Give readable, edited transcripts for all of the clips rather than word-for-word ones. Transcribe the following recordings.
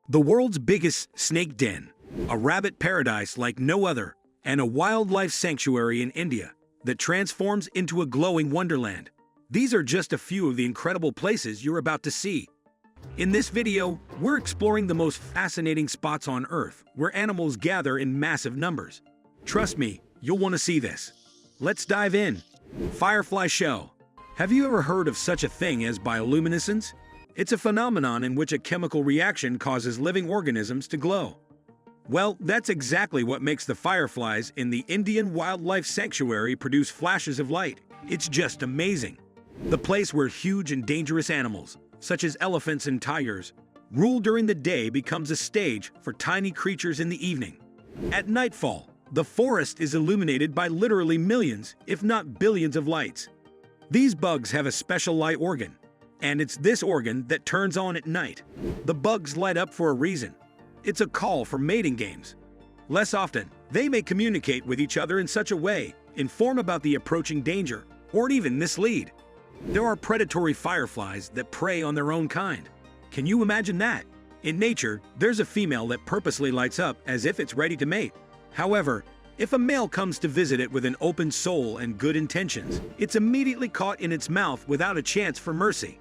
The world's biggest snake den, a rabbit paradise like no other, and a wildlife sanctuary in India that transforms into a glowing wonderland. These are just a few of the incredible places you're about to see. In this video, we're exploring the most fascinating spots on Earth where animals gather in massive numbers. Trust me, you'll want to see this. Let's dive in. Firefly Show. Have you ever heard of such a thing as bioluminescence? It's a phenomenon in which a chemical reaction causes living organisms to glow. Well, that's exactly what makes the fireflies in the Indian Wildlife Sanctuary produce flashes of light. It's just amazing. The place where huge and dangerous animals, such as elephants and tigers, rule during the day becomes a stage for tiny creatures in the evening. At nightfall, the forest is illuminated by literally millions, if not billions of lights. These bugs have a special light organ, and it's this organ that turns on at night. The bugs light up for a reason. It's a call for mating games. Less often, they may communicate with each other in such a way, inform about the approaching danger, or even mislead. There are predatory fireflies that prey on their own kind. Can you imagine that? In nature, there's a female that purposely lights up as if it's ready to mate. However, if a male comes to visit it with an open soul and good intentions, it's immediately caught in its mouth without a chance for mercy.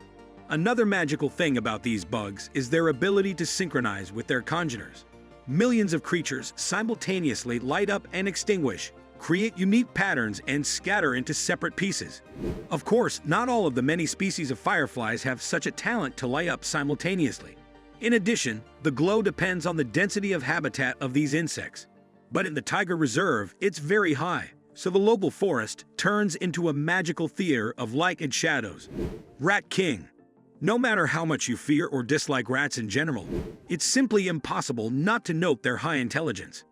Another magical thing about these bugs is their ability to synchronize with their congeners. Millions of creatures simultaneously light up and extinguish, create unique patterns, and scatter into separate pieces. Of course, not all of the many species of fireflies have such a talent to light up simultaneously. In addition, the glow depends on the density of habitat of these insects. But in the Tiger Reserve, it's very high, so the local forest turns into a magical theater of light and shadows. Rat King. No matter how much you fear or dislike rats in general, it's simply impossible not to note their high intelligence.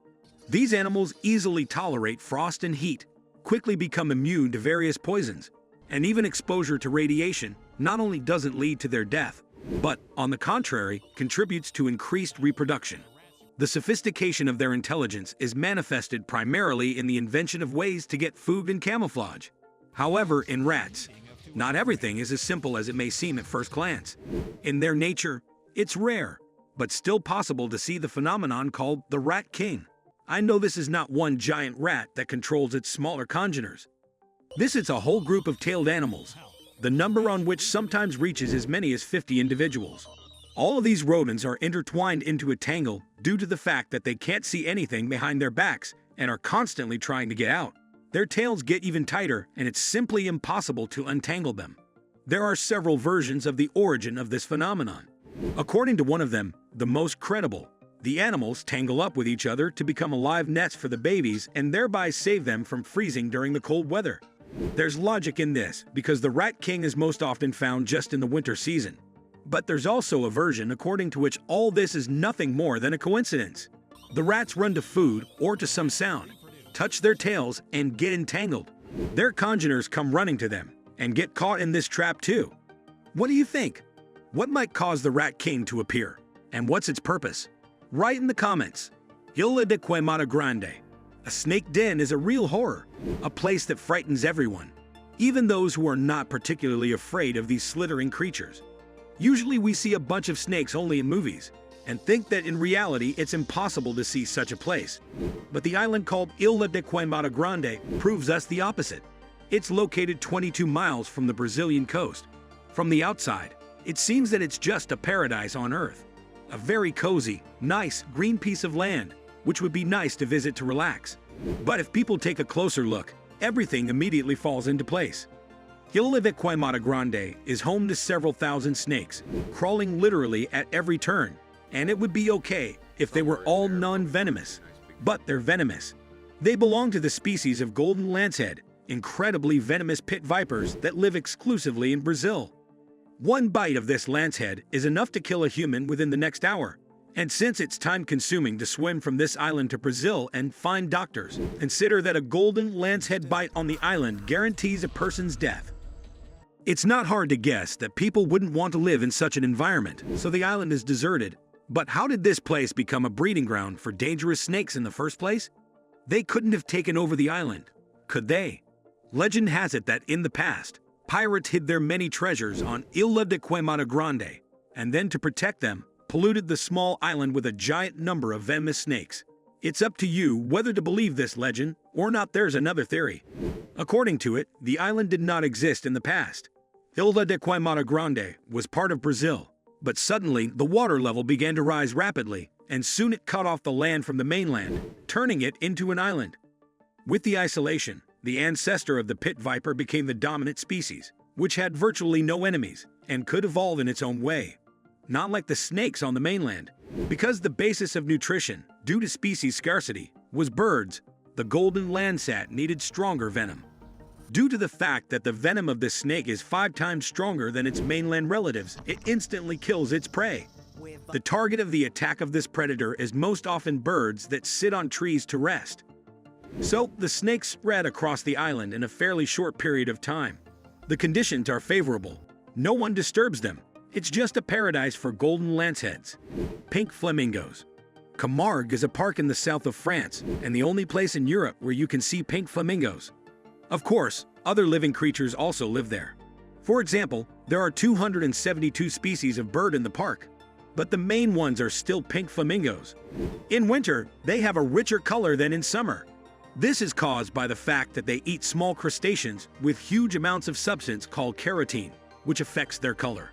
These animals easily tolerate frost and heat, quickly become immune to various poisons, and even exposure to radiation not only doesn't lead to their death, but, on the contrary, contributes to increased reproduction. The sophistication of their intelligence is manifested primarily in the invention of ways to get food and camouflage. However, in rats, not everything is as simple as it may seem at first glance. In their nature, it's rare, but still possible to see the phenomenon called the Rat King. I know this is not one giant rat that controls its smaller congeners. This is a whole group of tailed animals, the number on which sometimes reaches as many as 50 individuals. All of these rodents are intertwined into a tangle due to the fact that they can't see anything behind their backs and are constantly trying to get out. Their tails get even tighter, and it's simply impossible to untangle them. There are several versions of the origin of this phenomenon. According to one of them, the most credible, the animals tangle up with each other to become a live nest for the babies and thereby save them from freezing during the cold weather. There's logic in this because the Rat King is most often found just in the winter season. But there's also a version according to which all this is nothing more than a coincidence. The rats run to food or to some sound, touch their tails, and get entangled. Their congeners come running to them and get caught in this trap too. What do you think? What might cause the Rat King to appear? And what's its purpose? Write in the comments. Ilha de Queimada Grande. A snake den is a real horror, a place that frightens everyone, even those who are not particularly afraid of these slithering creatures. Usually we see a bunch of snakes only in movies, and think that in reality it's impossible to see such a place. But the island called Ilha de Queimada Grande proves us the opposite. It's located 22 miles from the Brazilian coast. From the outside, it seems that it's just a paradise on Earth. A very cozy, nice, green piece of land, which would be nice to visit to relax. But if people take a closer look, everything immediately falls into place. Ilha de Queimada Grande is home to several thousand snakes, crawling literally at every turn, and it would be okay if they were all non-venomous. But they're venomous. They belong to the species of golden lancehead, incredibly venomous pit vipers that live exclusively in Brazil. One bite of this lancehead is enough to kill a human within the next hour. And since it's time-consuming to swim from this island to Brazil and find doctors, consider that a golden lancehead bite on the island guarantees a person's death. It's not hard to guess that people wouldn't want to live in such an environment, so the island is deserted. But how did this place become a breeding ground for dangerous snakes in the first place? They couldn't have taken over the island, could they? Legend has it that in the past, pirates hid their many treasures on Ilha de Queimada Grande, and then to protect them, polluted the small island with a giant number of venomous snakes. It's up to you whether to believe this legend or not. There's another theory. According to it, the island did not exist in the past. Ilha de Queimada Grande was part of Brazil, but suddenly the water level began to rise rapidly, and soon it cut off the land from the mainland, turning it into an island. With the isolation, the ancestor of the pit viper became the dominant species, which had virtually no enemies and could evolve in its own way. Not like the snakes on the mainland. Because the basis of nutrition, due to species scarcity, was birds, the golden landsat needed stronger venom. Due to the fact that the venom of this snake is 5 times stronger than its mainland relatives, it instantly kills its prey. The target of the attack of this predator is most often birds that sit on trees to rest. So, the snakes spread across the island in a fairly short period of time. The conditions are favorable. No one disturbs them. It's just a paradise for golden lanceheads. Pink flamingos. Camargue is a park in the south of France and the only place in Europe where you can see pink flamingos. Of course, other living creatures also live there. For example, there are 272 species of bird in the park, but the main ones are still pink flamingos. In winter, they have a richer color than in summer. This is caused by the fact that they eat small crustaceans with huge amounts of substance called carotene, which affects their color.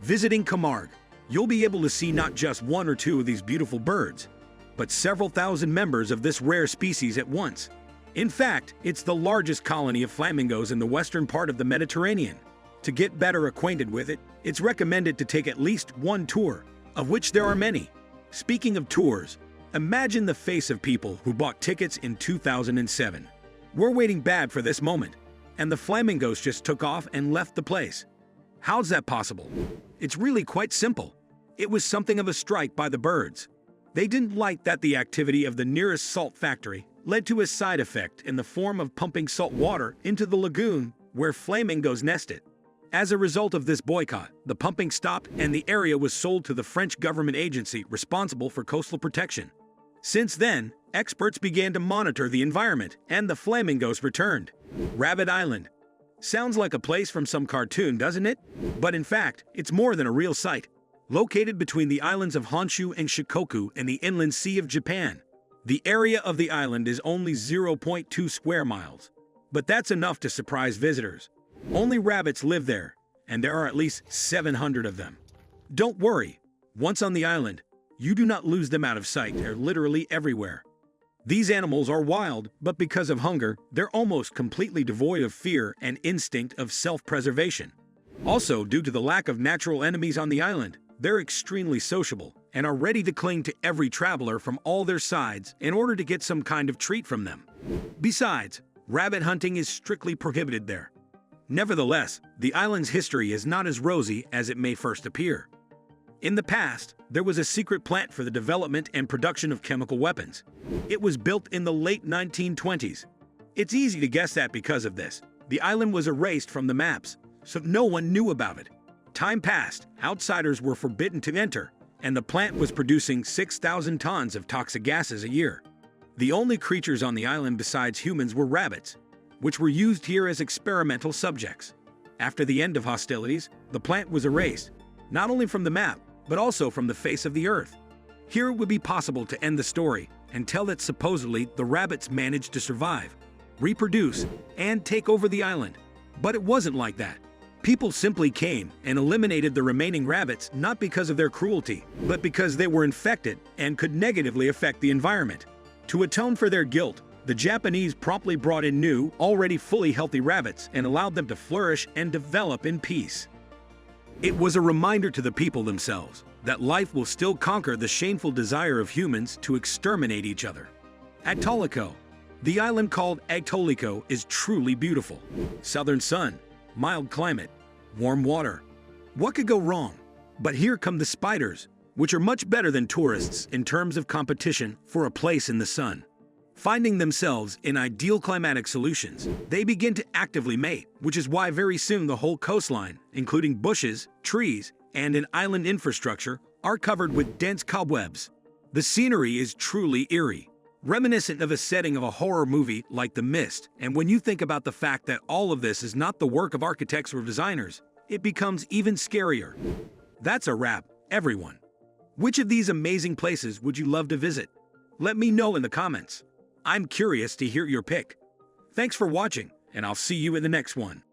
Visiting Camargue, you'll be able to see not just 1 or 2 of these beautiful birds, but several thousand members of this rare species at once. In fact, it's the largest colony of flamingos in the western part of the Mediterranean. To get better acquainted with it, it's recommended to take at least 1 tour, of which there are many. Speaking of tours, imagine the face of people who bought tickets in 2007. We're waiting bad for this moment, and the flamingos just took off and left the place. How's that possible? It's really quite simple. It was something of a strike by the birds. They didn't like that the activity of the nearest salt factory led to a side effect in the form of pumping salt water into the lagoon where flamingos nested. As a result of this boycott, the pumping stopped and the area was sold to the French government agency responsible for coastal protection. Since then, experts began to monitor the environment and the flamingos returned. Rabbit Island. Sounds like a place from some cartoon, doesn't it? But in fact, it's more than a real site. Located between the islands of Honshu and Shikoku and the inland sea of Japan, the area of the island is only 0.2 square miles. But that's enough to surprise visitors. Only rabbits live there, and there are at least 700 of them. Don't worry, once on the island, you do not lose them out of sight. They're literally everywhere. These animals are wild, but because of hunger, they're almost completely devoid of fear and instinct of self-preservation. Also, due to the lack of natural enemies on the island, they're extremely sociable and are ready to cling to every traveler from all their sides in order to get some kind of treat from them. Besides, rabbit hunting is strictly prohibited there. Nevertheless, the island's history is not as rosy as it may first appear. In the past, there was a secret plant for the development and production of chemical weapons. It was built in the late 1920s. It's easy to guess that because of this, the island was erased from the maps, so no one knew about it. Time passed, outsiders were forbidden to enter, and the plant was producing 6,000 tons of toxic gases a year. The only creatures on the island besides humans were rabbits, which were used here as experimental subjects. After the end of hostilities, the plant was erased, not only from the map, but also from the face of the earth. Here it would be possible to end the story and tell that supposedly the rabbits managed to survive, reproduce, and take over the island. But it wasn't like that. People simply came and eliminated the remaining rabbits not because of their cruelty, but because they were infected and could negatively affect the environment. To atone for their guilt, the Japanese promptly brought in new, already fully healthy rabbits and allowed them to flourish and develop in peace. It was a reminder to the people themselves that life will still conquer the shameful desire of humans to exterminate each other. Aitoliko. The island called Aitoliko is truly beautiful. Southern sun, mild climate, warm water. What could go wrong? But here come the spiders, which are much better than tourists in terms of competition for a place in the sun. Finding themselves in ideal climatic solutions, they begin to actively mate, which is why very soon the whole coastline, including bushes, trees, and an island infrastructure, are covered with dense cobwebs. The scenery is truly eerie, reminiscent of a setting of a horror movie like The Mist, and when you think about the fact that all of this is not the work of architects or designers, it becomes even scarier. That's a wrap, everyone. Which of these amazing places would you love to visit? Let me know in the comments. I'm curious to hear your pick. Thanks for watching, and I'll see you in the next one.